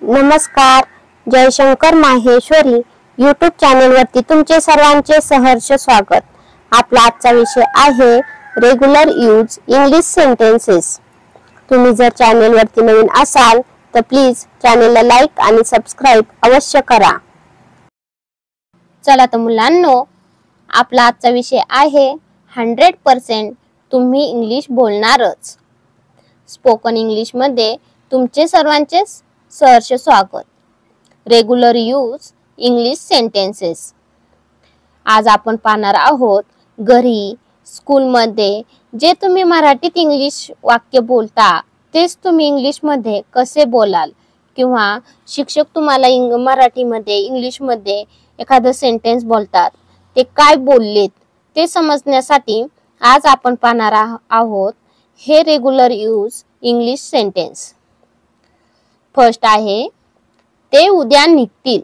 नमस्कार. जयशंकर माहेश्वरी यूट्यूब चॅनलवरती तुमचे सर्वांचे सहर्ष स्वागत. आपला आजचा विषय आहे रेग्युलर यूज इंग्लिश सेंटेन्सेस. तुम्ही जर चॅनलवरती नवीन असाल तर प्लीज चॅनलला लाईक आणि सबस्क्राईब अवश्य करा. चला तर मुलांनो, आपला आजचा विषय आहे 100% तुम्ही इंग्लिश बोलणारच. स्पोकन इंग्लिश मध्ये तुमचे सर्वांचे सहर्ष स्वागत. Regular use English sentences. आज आपण पाहणार आहोत घरी, स्कूलमध्ये जे तुम्ही मराठीत इंग्लिश वाक्य बोलता तेच तुम्ही इंग्लिशमध्ये कसे बोलाल, किंवा शिक्षक तुम्हाला मराठीमध्ये इंग्लिशमध्ये एखादं सेंटेन्स बोलतात ते काय बोललेत ते समजण्यासाठी आज आपण पाहणार आहोत हे regular use English sentence. First आहे ते उद्या निघतील.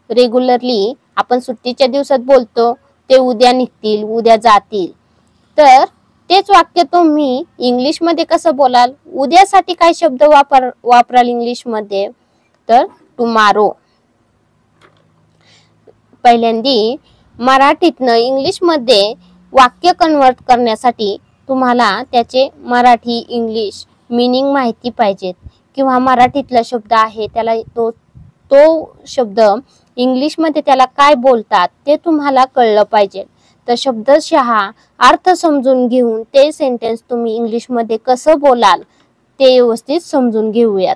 रेग्युलरली आपण सुट्टीच्या दिवसात बोलतो ते उद्या निघतील, उद्या जातील. तर तेच वाक्य तुम्ही इंग्लिश मध्ये कसं बोलाल? उद्यासाठी काय शब्द वापराल इंग्लिश मध्ये? तर टुमारो. पहिल्यांदी मराठीतनं इंग्लिश मध्ये वाक्य कन्वर्ट करण्यासाठी तुम्हाला त्याचे मराठी इंग्लिश मीनिंग माहिती पाहिजेत, किंवा मराठीतला शब्द आहे त्याला तो शब्द इंग्लिश मध्ये त्याला काय बोलतात ते तुम्हाला कळलं पाहिजे. तर शब्दशः अर्थ समजून घेऊन ते सेंटेन्स तुम्ही इंग्लिश मध्ये कसं बोलाल ते व्यवस्थित समजून घेऊयात.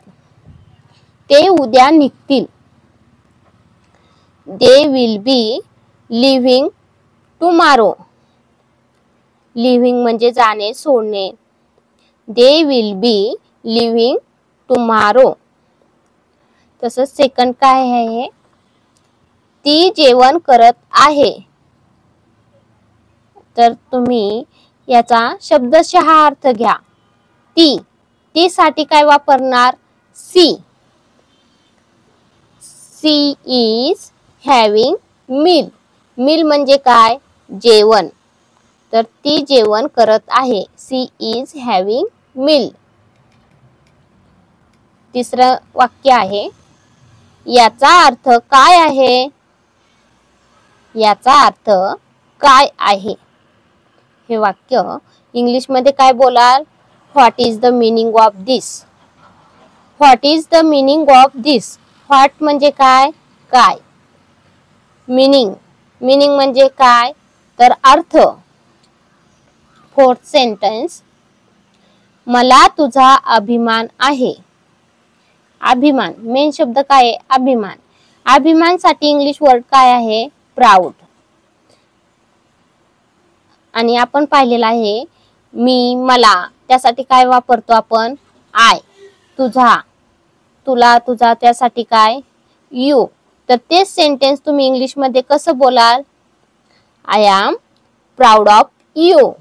ते उद्या निघतील. They will be leaving tomorrow. Living म्हणजे जाणे, सोडणे. They will be leaving tomorrow. तसंच सेकंड काय आहे? ती जेवण करत आहे. तर तुम्ही याचा शब्दशः अर्थ घ्या. ती साठी काय वापरणार? She. She is having meal. Meal म्हणजे काय? जेवण. तर ती जेवण करत आहे. She is having meal. तिसरं वाक्य आहे याचा अर्थ काय आहे? याचा अर्थ काय आहे? हे वाक्य इंग्लिश मध्ये काय बोलाल? What is the meaning of this? What is the meaning of this? What म्हणजे काय? काय. मीनिंग म्हणजे काय? तर अर्थ. फोर्थ सेंटेन्स मला तुझा अभिमान आहे. अभिमान मेन शब्द काय आहे? अभिमान. अभिमान साठी इंग्लिश वर्ड काय आहे? प्राऊड. आणि आपण पाहिलेलं आहे मी, मला, त्यासाठी काय वापरतो आपण? आय. तुझा, तुला, तुझा, त्यासाठी काय? यू. तर तेच सेंटेन्स तुम्ही इंग्लिश मध्ये कसं बोलाल? I am proud of you.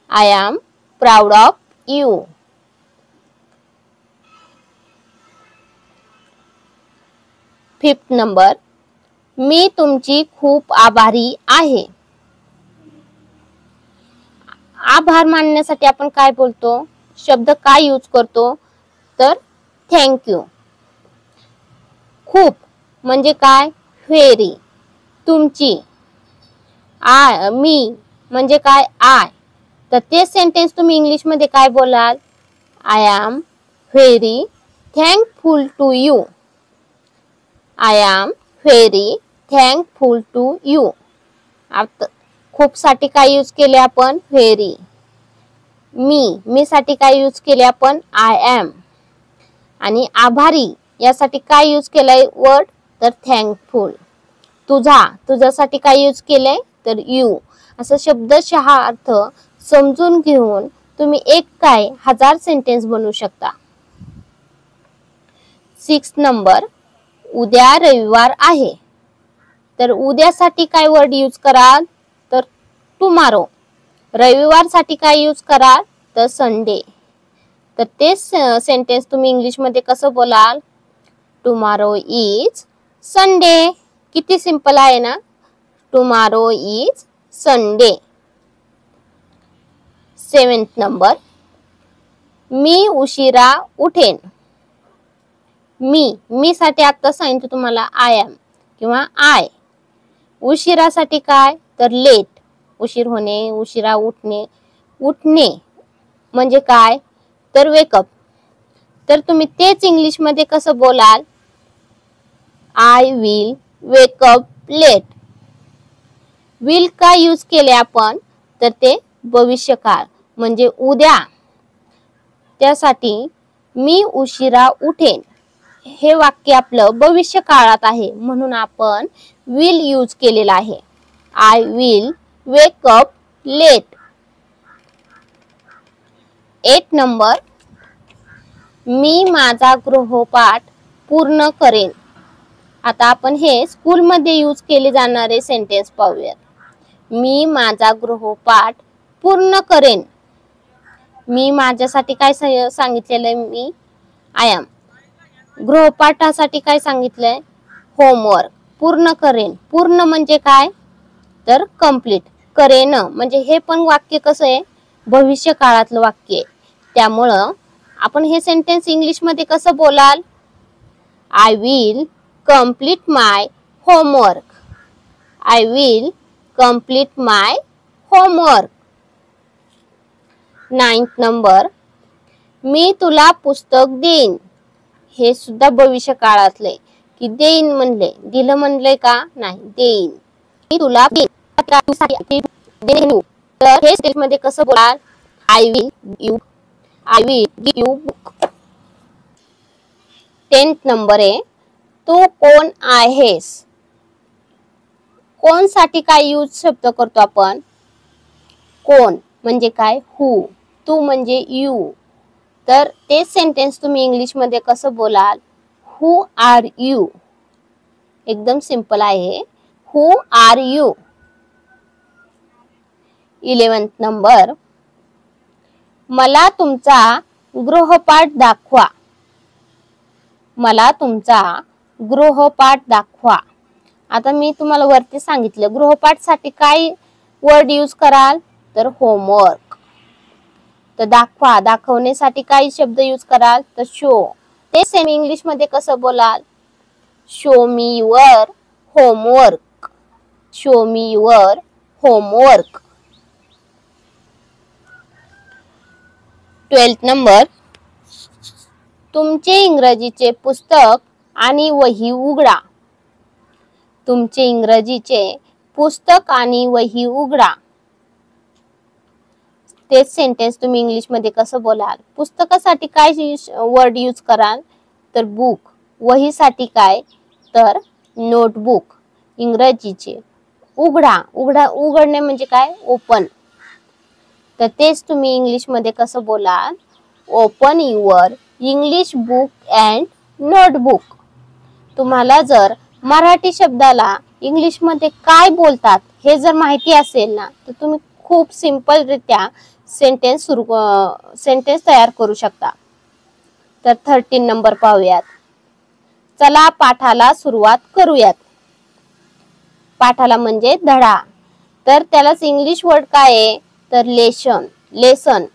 I am proud of you. Fifth number मी तुमची खूप आभारी आहे. आभार मानण्यासाठी आपण काय बोलतो? शब्द काय यूज करतो? तर थँक्यू. खूप म्हणजे काय? व्हेरी. तुमची. मी म्हणजे काय? आय. तर ते सेंटेन्स तुम्ही इंग्लिश मध्ये काय बोलाल? I am very thankful to you. I am very thankful to you. खूप साठी काय यूज केले आपण? व्हेरी. मी साठी काय यूज केले आपण? I am. आणि आभारी यासाठी काय यूज केलंय वर्ड? तर थँकफुल. तुझ्यासाठी काय यूज केलंय? तर यू. असं शब्दशः अर्थ समजून घेऊन तुम्ही एक काय 1000 सेंटेन्स बनवू शकता. 6 नंबर उद्या रविवार आहे. तर उद्यासाठी काय वर्ड यूज कराल? तर टुमारो. रविवार साठी काय यूज कराल? तर संडे. तर तेच सेंटेन्स तुम्ही इंग्लिश मध्ये कसं बोलाल? Tomorrow is Sunday. किती सिंपल आहे ना? Tomorrow is Sunday. 7th number मी उशिरा उठेन. मी साठी आता सांगितलं तुम्हाला आय एम किंवा आय. उशिरासाठी काय तर लेट, उशीर होणे, उशिरा उठणे. उठणे म्हणजे काय तर वेकअप. तर तुम्ही तेच इंग्लिश मध्ये कसं बोलाल? I will wake up late. Will का यूज केले आपण तर ते भविष्यकाळ म्हणजे उद्या. त्यासाठी मी उशिरा उठेन हे वाक्य आपलं भविष्य काळात आहे म्हणून आपण विल यूज केलेला आहे. I will wake up late. 8 number, मी माझा गृहपाठ पूर्ण करेन. आता आपण हे स्कूलमध्ये यूज केले जाणारे सेंटेन्स पाहूयात. मी माझा गृहपाठ पूर्ण करेन. मी माझ्यासाठी काय सांगितलेलं आहे? मी आय एम. गृहपाठासाठी काय सांगितलंय? होमवर्क. पूर्ण करेन. पूर्ण म्हणजे काय तर कंप्लीट. करेन म्हणजे हे पण वाक्य कसं आहे? भविष्य काळातलं वाक्य आहे. त्यामुळं आपण हे सेंटेन्स इंग्लिश मध्ये कसं बोलाल? I will complete my homework. I will complete my homework. 9th number, मी तुला पुस्तक देईन. हे सुद्धा भविष्य काळातले की देईन म्हणले, दिलं म्हणले का नाही, देईन. मी तुला देईन. तर हे स्टेज मध्ये कसं बोलाल? I will give you book. 10th number आहे, तू कोण आहेस? कोण साठी काय यूज शब्द करतो आपण? कोण म्हणजे काय? हु. तू म्हणजे यू. तर ते सेंटेन्स तुम्ही इंग्लिश मध्ये कसं बोलाल? हु आर यू. एकदम सिंपल आहे. हु आर यू. 11th नंबर, मला तुमचा गृहपाठ दाखवा. मला तुमचा गृहपाठ दाखवा. आता मी तुम्हाला वरती सांगितलं गृहपाठ साठी काय वर्ड यूज कराल तर होमवर्क. तर दाखवा, दाखवण्यासाठी काय शब्द यूज कराल तर शो. ते सेम इंग्लिश मध्ये कसं बोलाल? Show me your homework. Show me your homework. 12th number, तुमचे इंग्रजीचे पुस्तक आणि वही उघडा. तुमचे इंग्रजीचे पुस्तक आणि वही उघडा. तेच सेंटेन्स तुम्ही इंग्लिश मध्ये कसं बोलाल? पुस्तकासाठी काय वर्ड यूज कराल तर बुक. वहीसाठी काय तर नोटबुक. इंग्रजीचे उघडा. उघडणे म्हणजे काय? ओपन. तर तेच तुम्ही इंग्लिश मध्ये कसं बोलाल? Open your English book and notebook. तुम्हाला जर मराठी शब्दाला इंग्लिश मध्ये काय बोलतात हे जर माहिती असेल ना तर तुम्ही खूप सिंपल रित्या सेंटेन्स तयार करू शकता. तर 13 नंबर पाहूयात. चला पाठाला सुरुवात करूयात. पाठाला म्हणजे धडा. तर त्यालाच इंग्लिश वर्ड काय आहे तर लेसन. लेसन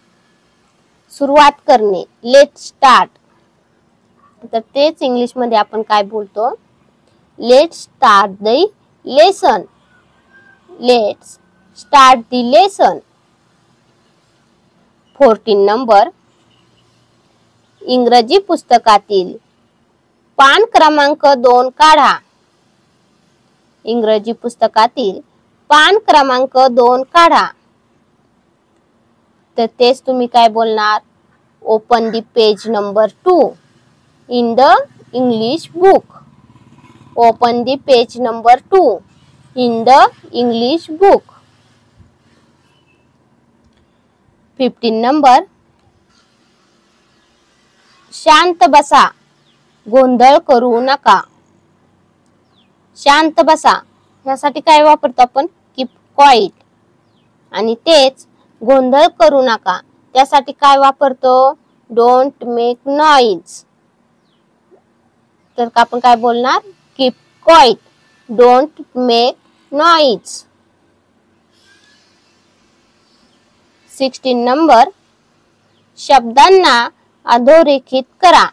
सुरुवात करणे. Let start. तर तेच इंग्लिश मध्ये आपण काय बोलतो? Let's start the lesson. Let's start the lesson. 14 number, इंग्रजी पुस्तकातील पान क्रमांक 2 काढा. इंग्रजी पुस्तकातील पान क्रमांक 2 काढा. तर तेच तुम्ही काय बोलणार? Open the page number 2 in the English book. Open the page number 2 in the English book. 15 number, शांत बसा, गोंधळ करू नका. शांत बसा यासाठी काय वापरतो आपण? Keep quiet. आणि तेच गोंधळ करू नका त्यासाठी काय वापरतो? Don't make noise. तर आपण काय बोलणार? Keep quiet, don't make noise. 16 number, शब्दांना अधोरेखित करा.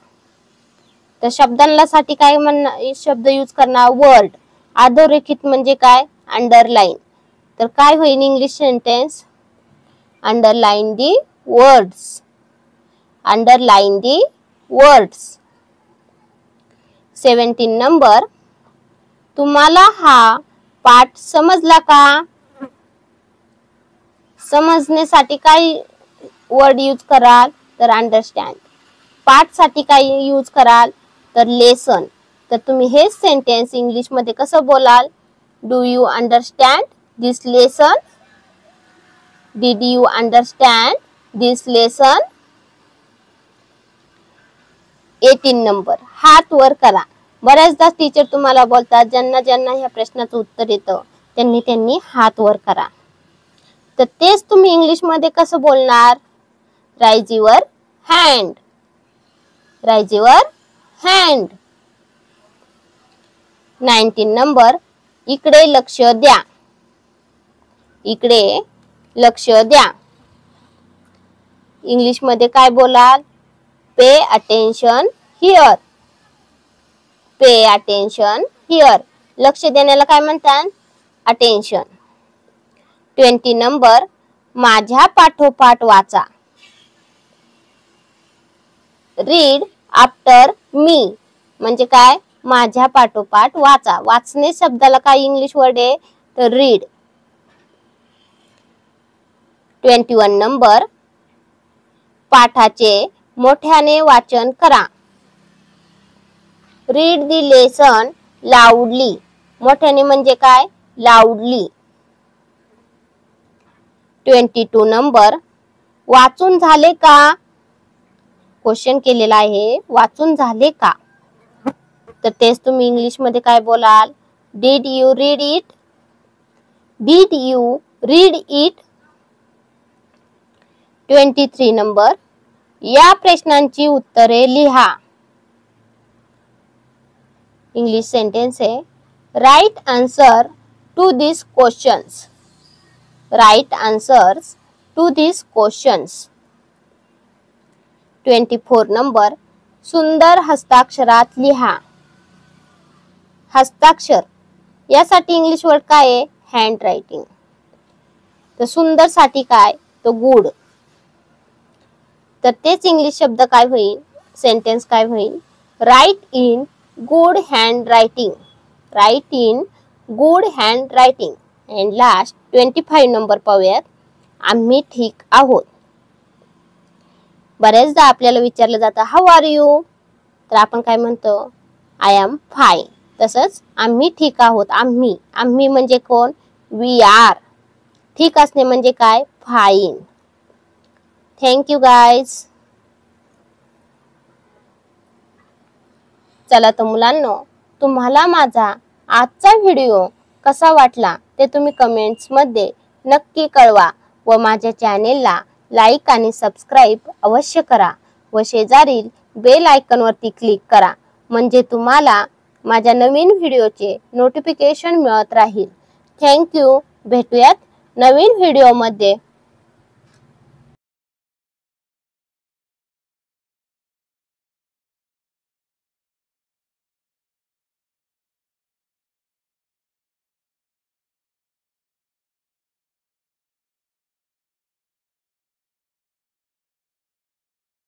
तर शब्दांसाठी काय शब्द यूज करणार वर्ड. अधोरेखित म्हणजे काय अंडरलाइन. तर काय होईल English sentence underline the words. Underline the words. 17 number तुम्हाला हा पाठ समजला का. समजण्यासाठी काय वर्ड यूज कराल तर अंडरस्टँड. पाठ साठी काय यूज कराल तर लेसन. तर तुम्ही हे सेंटेन्स इंग्लिश मध्ये कसं बोलाल. Do you understand this lesson. Did you understand this lesson. 18 number हात वर करा. बऱ्याचदा टीचर तुम्हाला बोलतात ज्यांना ज्यांना ह्या प्रश्नाचं उत्तर येतं त्यांनी हात वर करा. तर तेच तुम्ही इंग्लिश मध्ये कसं बोलणार. Rise your hand. Rise your hand. 19 number इकडे लक्ष द्या. इकडे लक्ष द्या. इंग्लिश मध्ये काय बोलाल pay attention here. Pay attention here. लक्ष देण्याला काय म्हणतात अटेन्शन. 20 नंबर माझ्या पाठोपाठ वाचा. रीड आफ्टर मी म्हणजे काय माझ्या पाठोपाठ वाचा. वाचणे शब्दाला काय इंग्लिश वर्ड आहे तर रीड. 21 नंबर पाठाचे मोठ्याने वाचन करा. Read the lesson लाऊडली. मोठ्याने म्हणजे काय लाऊडली. 22 नंबर वाचून झाले का. क्वेश्चन केलेला आहे वाचून झाले का. तर तेच तुम्ही इंग्लिश मध्ये काय बोलाल did you read it. Did you read it. 23 number या प्रश्नांची उत्तरे लिहा. इंग्लिश सेंटेन्स है write answer to this questions. Write answers to this questions. 24 number सुंदर हस्ताक्षरात लिहा. हस्ताक्षर यासाठी इंग्लिश वर्ड काय आहे हँड रायटिंग. तर सुंदर साठी काय तो गुड. तर तेच इंग्लिश शब्द काय होईल सेंटेन्स काय होईल right in good hand writing. Right in good hand writing. And last 25 number पाहूयात आम्ही ठीक आहोत. बरेचदा आपल्याला विचारलं जातं हाऊ आर यू. तर आपण काय म्हणतो आय एम फाईन. तसंच आम्ही ठीक आहोत. आम्ही आम्ही म्हणजे कोण वी आर. ठीक असणे म्हणजे काय फाईन. Thank you guys. चला तर मुलांनो तुम्हाला माझा आजचा व्हिडिओ कसा वाटला ते तुम्ही कमेंट्स मध्ये नक्की कळवा व माझ्या चॅनेलला लाईक आणि सबस्क्राईब अवश्य करा व शेजारील बेल आयकॉन वरती क्लिक करा म्हणजे तुम्हाला माझ्या नवीन व्हिडिओचे नोटिफिकेशन मिळत राहील. Thank you. भेटूयात नवीन व्हिडिओ मध्ये.